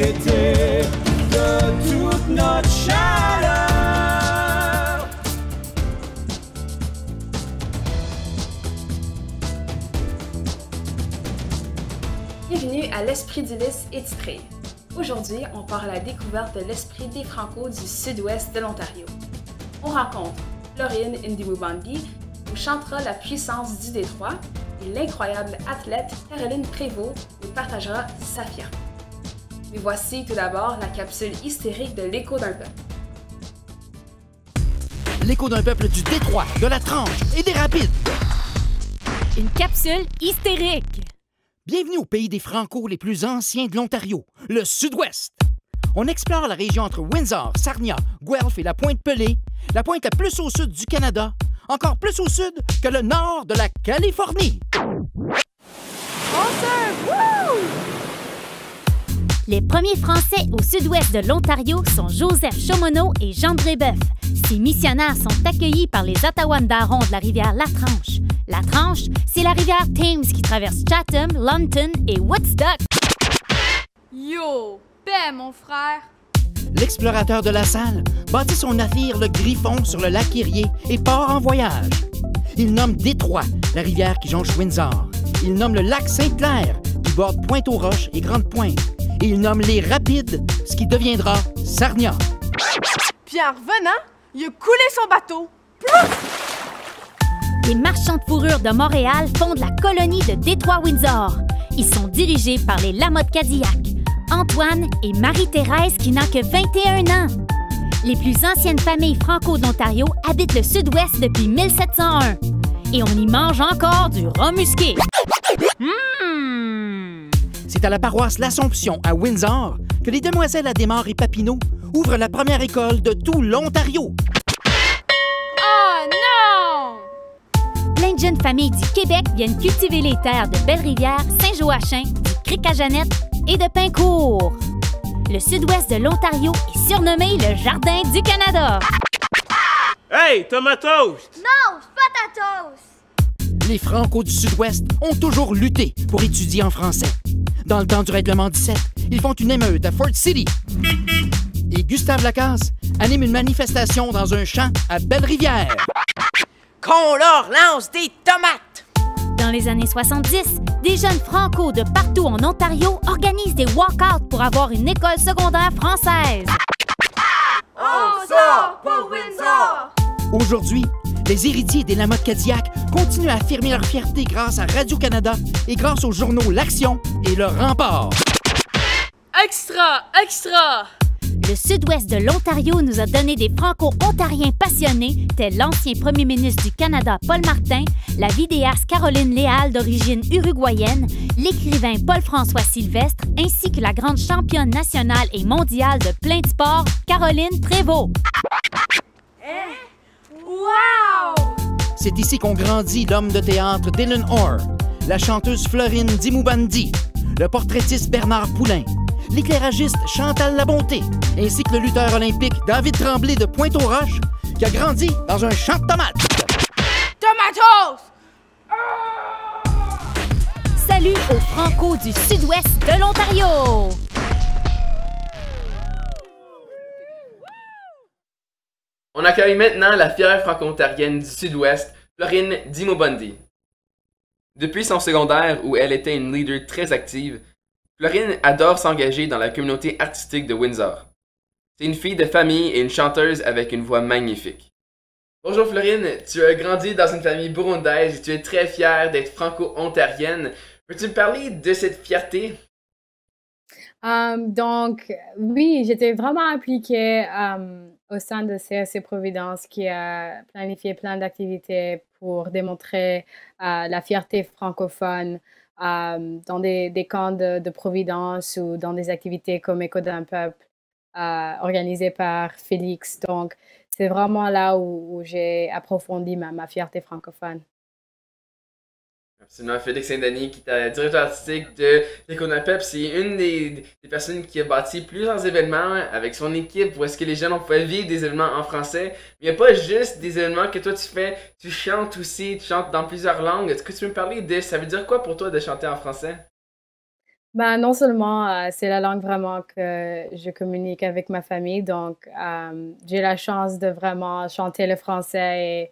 l'été de toute notre chaleur. Bienvenue à l'Esprit d'Ulysse et Titré. Aujourd'hui, on part à la découverte de l'esprit des Franco du sud-ouest de l'Ontario. On rencontre Florine Ndimubandi, où chantera la puissance du Détroit, et l'incroyable athlète Caroline Prévost, où partagera sa fierté. Mais voici tout d'abord la capsule hystérique de l'écho d'un peuple. L'écho d'un peuple du Détroit, de la Tranche et des Rapides. Une capsule hystérique. Bienvenue au pays des Franco les plus anciens de l'Ontario, le Sud-Ouest. On explore la région entre Windsor, Sarnia, Guelph et la Pointe-Pelée, la pointe la plus au sud du Canada, encore plus au sud que le nord de la Californie. Les premiers Français au sud-ouest de l'Ontario sont Joseph Chaumonot et Jean Brébeuf. Ces missionnaires sont accueillis par les Ottawandarons de la rivière La Tranche. La Tranche, c'est la rivière Thames qui traverse Chatham, London et Woodstock. Yo, paix mon frère! L'explorateur de la Salle bâtit son navire le Griffon sur le lac Erie et part en voyage. Il nomme Détroit, la rivière qui jonche Windsor. Il nomme le lac Sainte-Claire, qui borde Pointe-aux-Roches et Grande-Pointe. Et il nomme les Rapides, ce qui deviendra Sarnia. Puis en revenant, il a coulé son bateau. Plouf! Les marchands de fourrure de Montréal fondent la colonie de Détroit-Windsor. Ils sont dirigés par les Lamotte-Cadillac, Antoine et Marie-Thérèse qui n'a que 21 ans. Les plus anciennes familles franco d'Ontario habitent le sud-ouest depuis 1701. Et on y mange encore du rhum musqué. C'est à la paroisse L'Assomption, à Windsor, que les demoiselles Adémar et Papineau ouvrent la première école de tout l'Ontario. Oh non! Plein de jeunes familles du Québec viennent cultiver les terres de Belle-Rivière, Saint-Joachim, du Cric-à-Jeannette et de Pincourt. Le sud-ouest de l'Ontario est surnommé le Jardin du Canada. Hey, Tomatos! Non, potatoes! Les Franco du Sud-Ouest ont toujours lutté pour étudier en français. Dans le temps du règlement 17, ils font une émeute à Fort City. Et Gustave Lacasse anime une manifestation dans un champ à Belle-Rivière. Qu'on leur lance des tomates! Dans les années 70, des jeunes franco de partout en Ontario organisent des walk-outs pour avoir une école secondaire française. On sort pour Windsor! Aujourd'hui, les héritiers des Lamotte-Cadillac continuent à affirmer leur fierté grâce à Radio-Canada et grâce aux journaux L'Action et Le Rempart. Extra! Extra! Le sud-ouest de l'Ontario nous a donné des franco-ontariens passionnés, tels l'ancien premier ministre du Canada Paul Martin, la vidéaste Caroline Léal d'origine uruguayenne, l'écrivain Paul-François Sylvestre, ainsi que la grande championne nationale et mondiale de plein de sports, Caroline Prévost. Wow! C'est ici qu'ont grandi l'homme de théâtre Dylan Orr, la chanteuse Florine Ndimubandi, le portraitiste Bernard Poulain, l'éclairagiste Chantal Labonté, ainsi que le lutteur olympique David Tremblay de Pointe-aux-Roches, qui a grandi dans un champ de tomates. Tomatos! Salut aux Franco du sud-ouest de l'Ontario! On accueille maintenant la fière franco-ontarienne du sud-ouest, Florine Ndimubandi. Depuis son secondaire, où elle était une leader très active, Florine adore s'engager dans la communauté artistique de Windsor. C'est une fille de famille et une chanteuse avec une voix magnifique. Bonjour Florine, tu as grandi dans une famille burundaise et tu es très fière d'être franco-ontarienne. Peux-tu me parler de cette fierté? Donc, oui, j'étais vraiment impliquée au sein de CRC Providence qui a planifié plein d'activités pour démontrer la fierté francophone dans des camps de Providence ou dans des activités comme Écho d'un peuple organisées par Félix. Donc, c'est vraiment là où j'ai approfondi ma fierté francophone. Absolument, Félix Saint-Denis, qui est directeur artistique de l'Écho d'un peuple, c'est une des personnes qui a bâti plusieurs événements avec son équipe où est-ce que les jeunes pouvaient vivre des événements en français. Mais il n'y a pas juste des événements que toi tu fais, tu chantes aussi, tu chantes dans plusieurs langues. Est-ce que tu peux me parler de ça veut dire quoi pour toi de chanter en français? Ben, non seulement c'est la langue vraiment que je communique avec ma famille, donc j'ai la chance de vraiment chanter le français et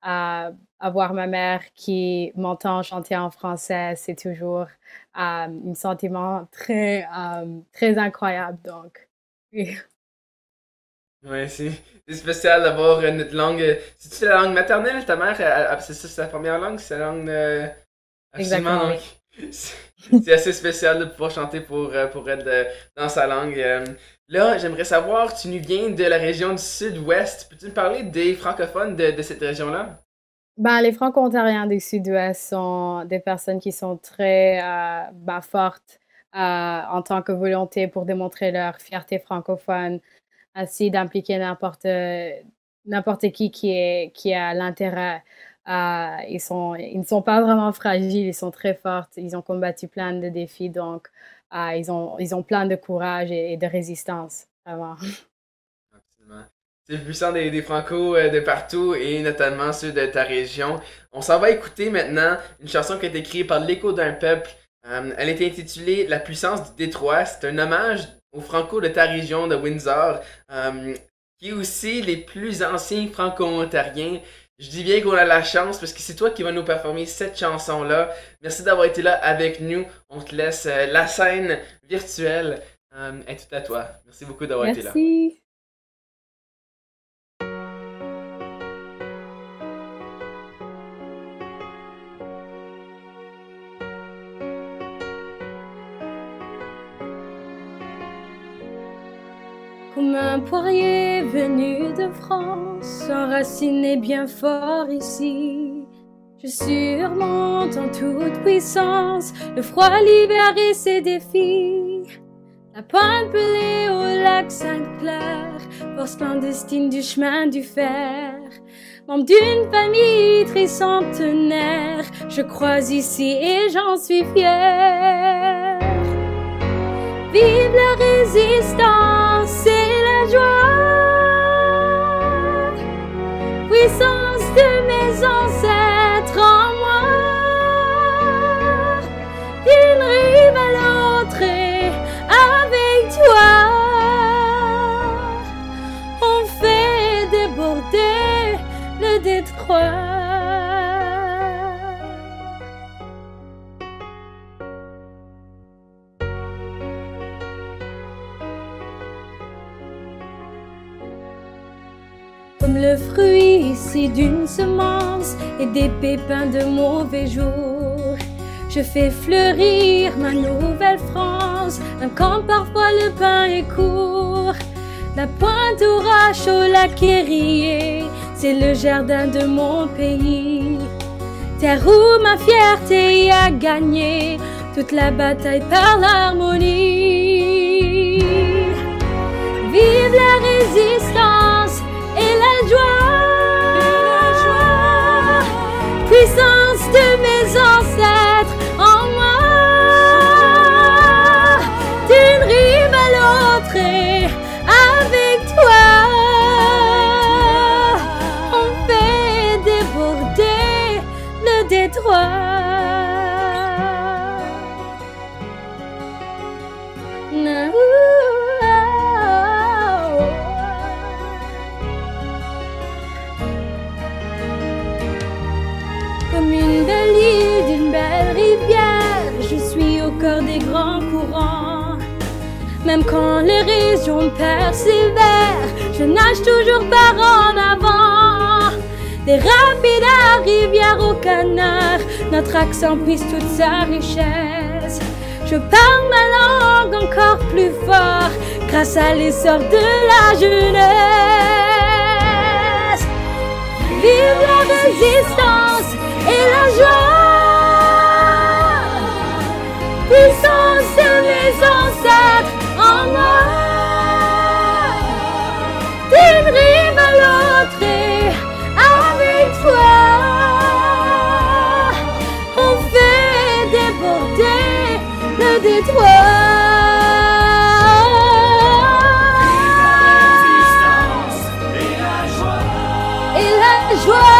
avoir ma mère qui m'entend chanter en français, c'est toujours un sentiment très incroyable. Donc, oui. Ouais, c'est spécial d'avoir notre langue. C'est-tu la langue maternelle, ta mère? C'est ça, c'est sa première langue? C'est la langue. Absolument, Exactement, donc. C'est assez spécial de pouvoir chanter pour elle dans sa langue. Là, j'aimerais savoir, tu nous viens de la région du Sud-Ouest. Peux-tu me parler des francophones de cette région-là? Ben, les Franco-Ontariens du Sud-Ouest sont des personnes qui sont très fortes en tant que volonté pour démontrer leur fierté francophone, ainsi d'impliquer n'importe qui a l'intérêt. Ils ne sont pas vraiment fragiles, ils sont très forts, ils ont combattu plein de défis, donc ils ont plein de courage et de résistance, vraiment. Absolument. C'est le puissant des Franco de partout et notamment ceux de ta région. On s'en va écouter maintenant une chanson qui a été écrite par l'Écho d'un peuple. Elle est intitulée La puissance du Détroit. C'est un hommage aux Franco de ta région de Windsor, qui est aussi les plus anciens Franco-Ontariens. Je dis bien qu'on a la chance parce que c'est toi qui vas nous performer cette chanson-là. Merci d'avoir été là avec nous. On te laisse la scène virtuelle est toute à toi. Merci beaucoup d'avoir été là. Merci. Comme un poirier venu de France, enraciné bien fort ici, je surmonte en toute puissance le froid, l'hiver et ses défis. La pointe pelée au lac Sainte-Claire, force clandestine du chemin du fer, membre d'une famille tricentenaire, je crois ici et j'en suis fière. Vive la résistance et la joie, puissance de mes ancêtres en moi, d'une rive à l'autre et avec toi, on fait déborder le détroit. Comme le fruit ici d'une semence et des pépins de mauvais jours, je fais fleurir ma nouvelle France, même quand parfois le pain est court. La pointe au Rache au lac Erie, c'est le jardin de mon pays, terre où ma fierté a gagné toute la bataille par l'harmonie. Vive la résistance et la joie, puissance de mes ancêtres en moi, d'une rive à l'autre et avec toi, on fait déborder le détroit. Comme une belle île d'une belle rivière, je suis au cœur des grands courants. Même quand les régions persévèrent, je nage toujours par en avant. Des rapides à rivière au canard, notre accent puise toute sa richesse. Je parle ma langue encore plus fort grâce à l'essor de la jeunesse. Vive la résistance et la joie, puissance de mes ancêtres en moi, d'une rive à l'autre et avec toi, on fait déborder le détroit. Et la joie.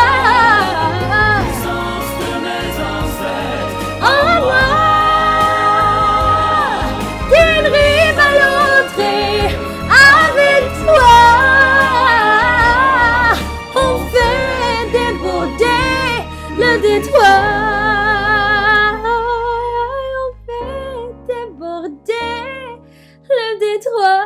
Détroit, on fait déborder le Détroit.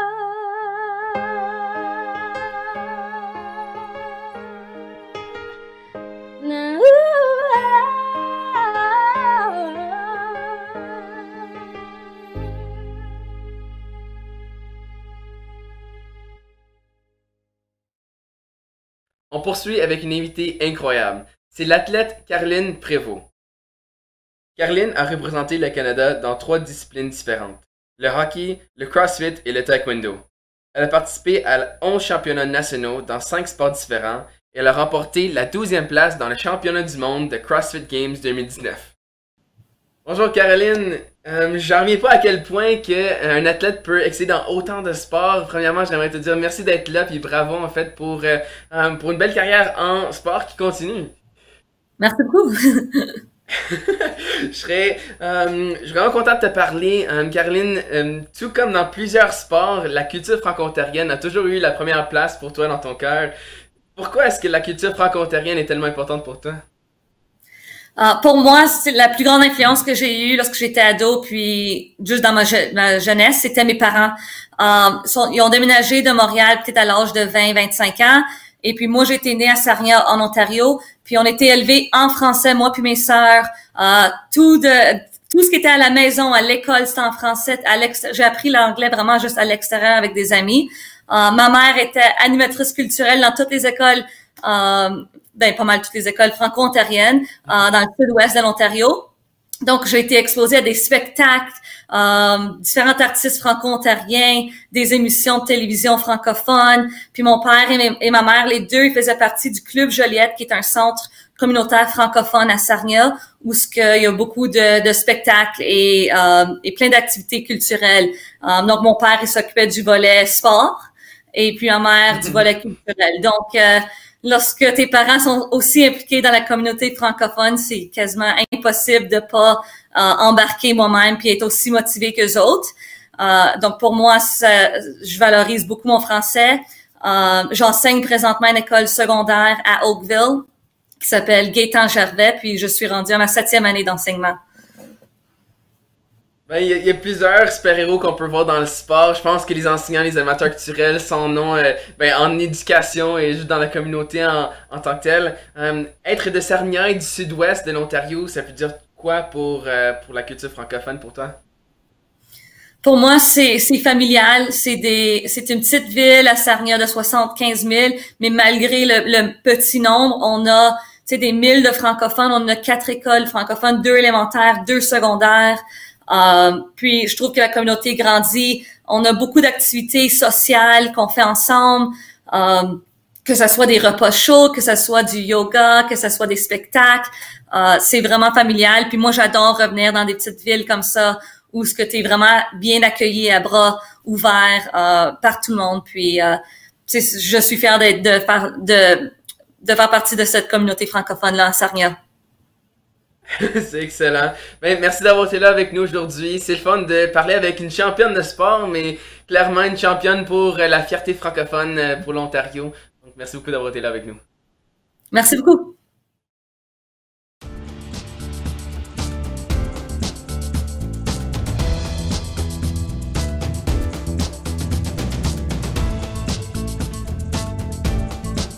On poursuit avec une invitée incroyable. C'est l'athlète Caroline Prévost. Caroline a représenté le Canada dans 3 disciplines différentes. Le hockey, le crossfit et le taekwondo. Elle a participé à 11 championnats nationaux dans 5 sports différents et elle a remporté la 12e place dans le championnat du monde de CrossFit Games 2019. Bonjour Caroline, j'en reviens pas à quel point qu'un athlète peut exceller dans autant de sports. Premièrement, j'aimerais te dire merci d'être là puis bravo en fait pour une belle carrière en sport qui continue. Merci beaucoup. Je serais vraiment content de te parler. Caroline, tout comme dans plusieurs sports, la culture franco-ontarienne a toujours eu la première place pour toi dans ton cœur. Pourquoi est-ce que la culture franco-ontarienne est tellement importante pour toi? Pour moi, c'est la plus grande influence que j'ai eue lorsque j'étais ado, puis juste dans ma jeunesse, c'était mes parents. Ils ont déménagé de Montréal peut-être à l'âge de 20-25 ans. Et puis moi, j'ai été née à Sarnia, en Ontario. Puis on était élevés en français, moi puis mes sœurs. Tout ce qui était à la maison, à l'école, c'était en français. J'ai appris l'anglais vraiment juste à l'extérieur avec des amis. Ma mère était animatrice culturelle dans toutes les écoles, pas mal toutes les écoles franco-ontariennes, dans le sud-ouest de l'Ontario. Donc, j'ai été exposée à des spectacles, différents artistes franco-ontariens, des émissions de télévision francophones. Puis mon père et ma mère, les deux, ils faisaient partie du Club Joliette, qui est un centre communautaire francophone à Sarnia, où il y a beaucoup de spectacles et plein d'activités culturelles. Donc, mon père, il s'occupait du volet sport et puis ma mère du volet culturel. Donc, lorsque tes parents sont aussi impliqués dans la communauté francophone, c'est quasiment impossible de pas embarquer moi-même puis être aussi motivé qu'eux autres. Donc pour moi, je valorise beaucoup mon français. J'enseigne présentement à une école secondaire à Oakville qui s'appelle Gaétan Gervais, puis je suis rendue à ma 7e année d'enseignement. Ben, il y a plusieurs super-héros qu'on peut voir dans le sport. Je pense que les enseignants, les animateurs culturels sont non en éducation et juste dans la communauté en tant que tel. Être de Sarnia et du sud-ouest de l'Ontario, ça veut dire quoi pour la culture francophone pour toi? Pour moi, c'est familial. C'est une petite ville à Sarnia de 75 000, mais malgré le petit nombre, on a des 1000 de francophones. On a 4 écoles francophones, 2 élémentaires, 2 secondaires. Puis je trouve que la communauté grandit. On a beaucoup d'activités sociales qu'on fait ensemble, que ça soit des repas chauds, que ça soit du yoga, que ça soit des spectacles. C'est vraiment familial. Puis moi, j'adore revenir dans des petites villes comme ça où ce que t'es vraiment bien accueilli à bras ouverts par tout le monde. Puis je suis fière de faire partie de cette communauté francophone là à Sarnia. C'est excellent. Ben, merci d'avoir été là avec nous aujourd'hui. C'est le fun de parler avec une championne de sport, mais clairement une championne pour la fierté francophone pour l'Ontario. Donc, merci beaucoup d'avoir été là avec nous. Merci beaucoup.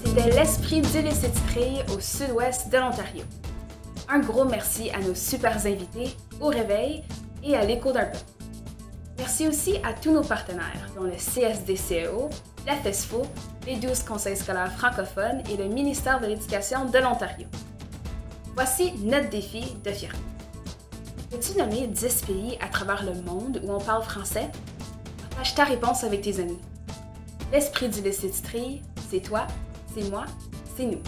C'était l'Esprit d'Ulysse titré au sud-ouest de l'Ontario. Un gros merci à nos super invités, au Réveil et à l'Écho d'un peuple. Merci aussi à tous nos partenaires, dont le CSDCEO, la FESFO, les 12 conseils scolaires francophones et le ministère de l'Éducation de l'Ontario. Voici notre défi de fierté. Peux-tu nommer 10 pays à travers le monde où on parle français? Partage ta réponse avec tes amis. L'Esprit d'Ulysse titré, c'est toi, c'est moi, c'est nous.